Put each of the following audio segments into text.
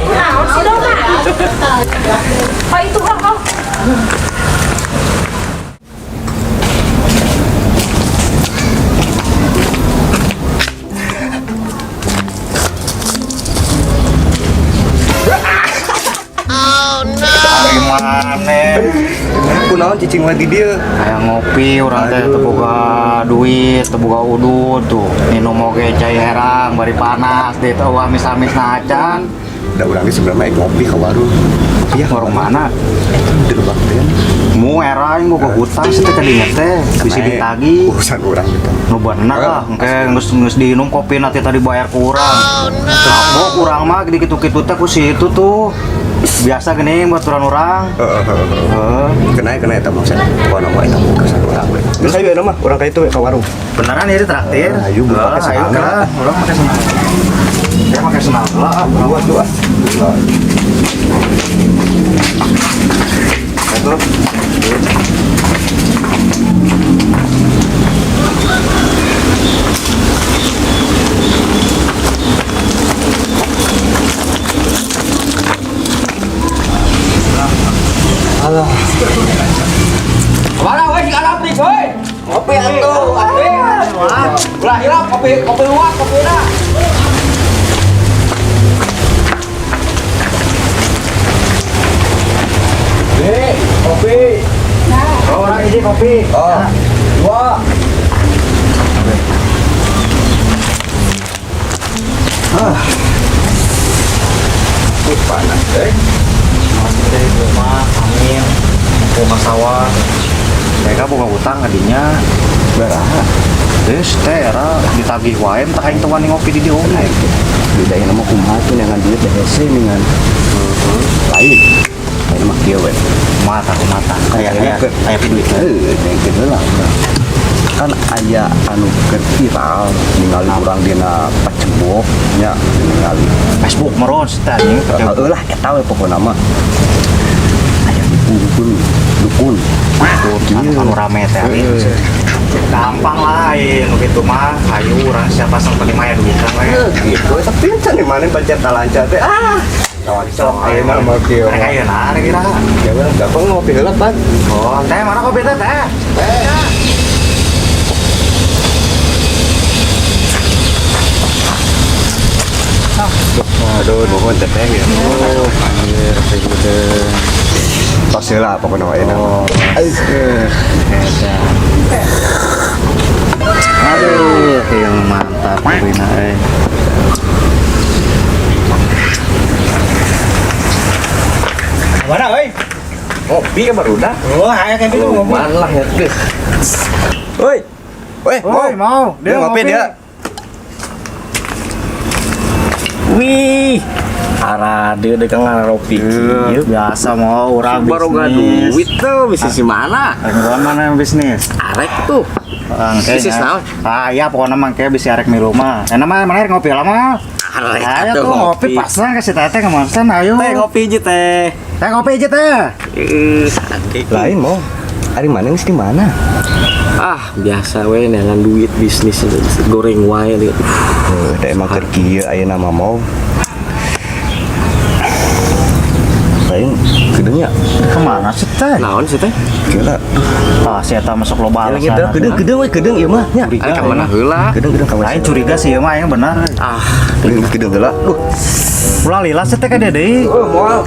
Naon sih dong, Kak? Oh, itu kok. Gimana? Kunaon cicing lagi dia. Kayak ngopi orang teh teu boga duit, teu boga udud tuh. Minum oge cai herang bari panas deui teh amis-amis na acan. Da urang ge sebenarnya ngopi ka warung. Iya warung mana? Di Lebak teh. Mu erang boga hutang sih teh kadinya teh. Bisi ditagi. Urusan urang gitu. Nu bener lah, engke geus diinum kopi nanti tadi bayar ku urang. Terus urang mah kitu-kitu teh ku situ tuh. Biasa gini buat orang-orang. Kena eta maksudnya. Kono mah eta urusan urang we. Geus aya mah urang ka itu ka warung. Beneran ya di traktir? Ayo make senang. Urang make senang. Ya make senang lah. Dua. Itu. Alah. Mana weh si Arab nih, weh? Kopi atuh, ulah hilap kopi luwak, kopi dah. Kopi. Oh, orang ini kopi. Oh, dua. Panas deh. Masih dari rumah, amin. Rumah sawah. Mereka boga utang adinya. Baraha. Terus teh era ditagih wae tah aing teu wani ngopi di dieu oge. Bedanya nama kumaha tuh dengan duit da hese dengan lain. Lain mah kieu we. Mata kayak duit. Yang kedua lah. Kan aya anu keur viral ningali urang dina pacebok nya ningali Facebook meron teh anjing. lah eta we pokona mah aya dukun Anu rame teh ari. Gampang lah gitu mah ayo urang siapa sang paling maya duitan we. gitu tapi can di mana baca talanca teh cocok ayeuna mah kieu Rek ayeuna rek kira. ya bener gampang ngopi heula pan Oh, teh mana kopi teh teh? aduh nuhun teteh ya anjir segede tos heula pokona wae na Aduh, yang mantap kopinya Mana weh? ngopi ka barudak Oh, aya kayak gitu ngomong. malah ya teh woi Woi, mau. dia ngopi dia Wih. Arade deuk ngaropi kieu. Biasa mau orang baru gak duit tuh bisnis di mana Rekan mana yang bisnis? arek tuh bisnis naon Ya pokoknya mah kayak bisa arek mi rumah. Enak mah mana ngopi lama. arek Ayo atuh tuh ngopi pasang kasih teteh ke Marsan ayo. Teh ngopi aja teh. Teh ngopi aja teh. Sakit. lain mau hari mana di mana Ah, biasa we dengan duit bisnis goreng wae lihat. teh emang keur kieu ayeuna mah mau lain gedenya Kemana sih teh? Naon sih teh? gila Ah, si eta masuk loba yang gedeng we gedeng ieu mah nya Ari ka mana heula? gedeng ka Lain curiga sih ya mah yang benar. Ah, gedeng heula Ulah lila sih teh ka dia deui. moal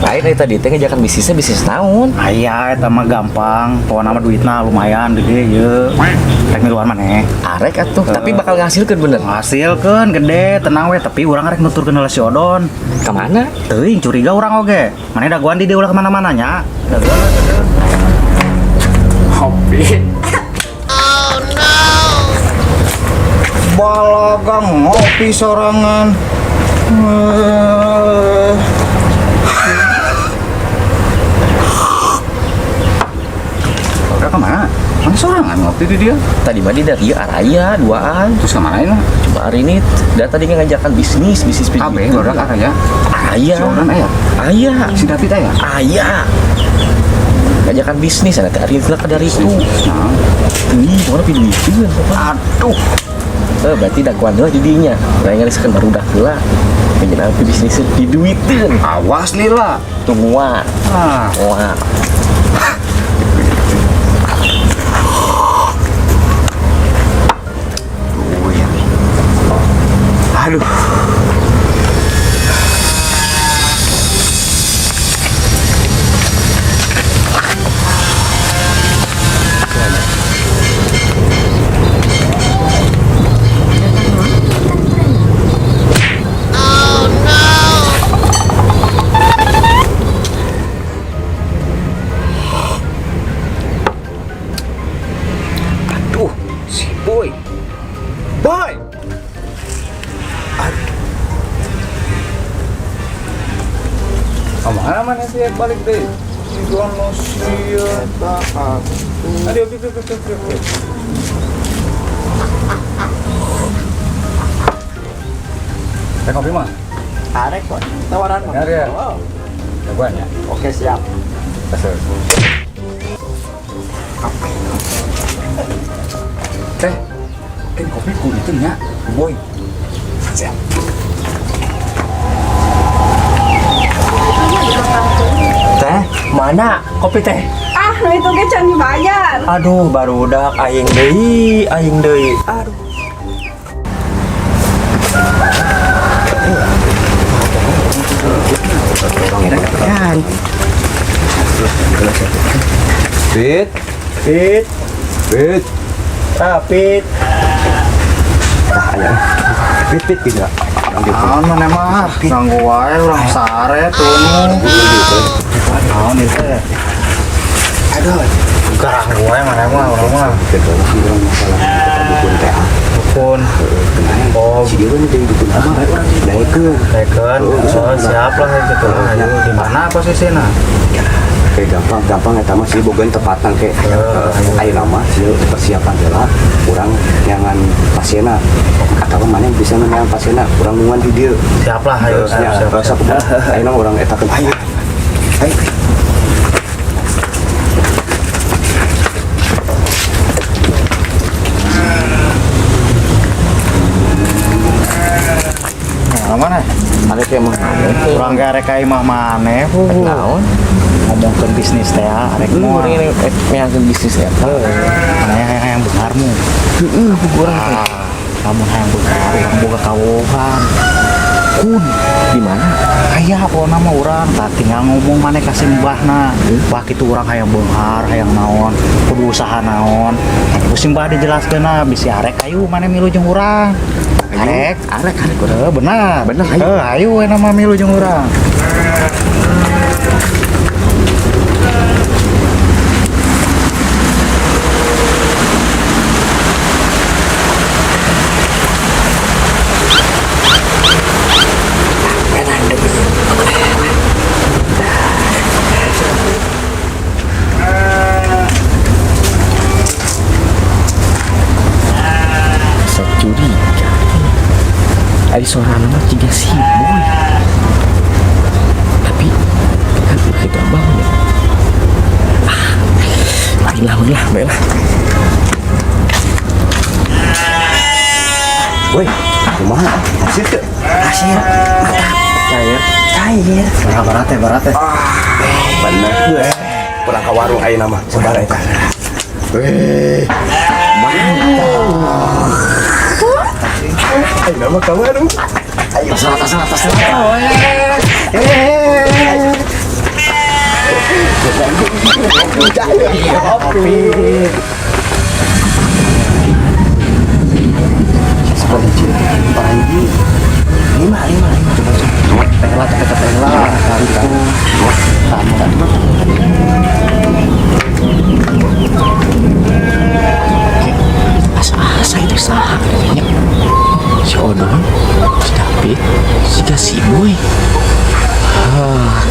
lain dari tadi teh ngajakan bisnisnya bisnis naon? Aya eta mah gampang. Pokona mah duitna lumayan gede ye. Rek miluan maneh. Arek atuh, tapi bakal ngasilkeun bener. Ngasilkeun gede, tenang we, tapi urang rek nuturkeun heula si Odon. Ka mana? Teuing curiga urang oge. Maneh daguan di dieu ulah kemana mana nya. Kopi. Balagang ngopi sorangan. Udah kemana? Mana sorangan ngopi di dia? Tadi mah di dari araya duaan. Terus kemana ini? Coba hari ini dari tadi ngajakan bisnis Kabeh baru araya. Aya. Sorangan aya. Aya. Si David aya. Aya. ngajakan bisnis nanti hari itu dari itu ini mana pilih itu Aduh. berarti dakwaan lah jadinya lain kali sekan baru dah lah pengen apa bisnis di duitin Awas Lila. tunggu wah Aduh. Aduh, si Boy. Boy. Mana sih balik deh? Tuan manusia tak aku. Aduh, oke. Kopi mah? Arek kok. Tawaran mah. Ada ya? Oh. Jagoan ya? Oke, siap. Kasih. Teh, kan kopiku itu nya, Boy. Siap. teh mana kopi teh Ah, itu ge can dibayar. aduh baru udah aing deui aduh kan Fit, pit fit. pit Fit gitu. Naon mana mah? Ganggu wae urang sare tuh. Naon itu ya? Aduh, ganggu wae mana mah urang mah. Dukun teh. Dukun. Oh, Si dia nih dari dukun apa? Daekeun. Tekan. Oh, siap lah gitu. Ayo di mana posisinya? Kayak gampang eta mah sih bogan tepatan kayak ayeuna mah sih persiapan heula urang nyangan pasienna. Atawa mana yang bisa nyangan pasienna urang nungan di dieu. Siap lah, ayo siap. Rasa kumaha? Ayeuna urang etakeun ayo. Ayo. Nah, mana? ada kayak mah Urang garek ka imah maneh. naon Ngomongkeun bisnis teh arek lu moal. orang ini menyangkut bisnis ya Mana yang beungarmu? kurang Kamu hayang beungar, urang boga kawuhan. Kun di mana aya pokona mah urang tah tinggal ngomong maneh ka simbahna. Wah kitu urang hayang beunghar, hayang naon, kudu usaha naon. Ku simbah dijelaskeunna bisi arek ayu maneh milu jeung urang. Arek kurang benar. Bener, ayo. Ayo we mah milu jeung urang. saya curiga ada suara nama juga si boy tapi kan begitu abang ya baiklah Woi, kumaha? Hasil teu? cair Barat teh. Bener gue. Pulang ke warung ayeuna mah sabar eta. Weh. Mantap. Ayeuna mah ka warung. Ayo atas. Seperti cinta orang ini. Lima. Coba. Tenglah. asa itu sah si Odon si David si boy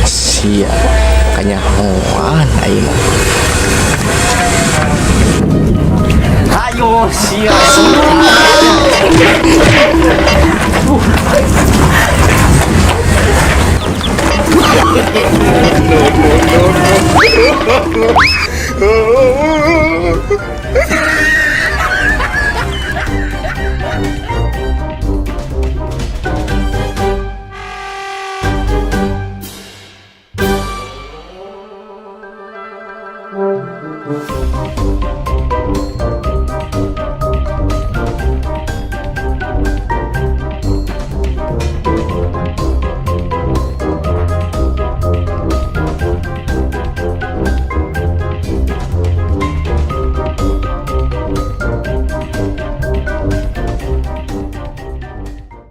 sia kanyahoan ayeuna Ayo sia. Thank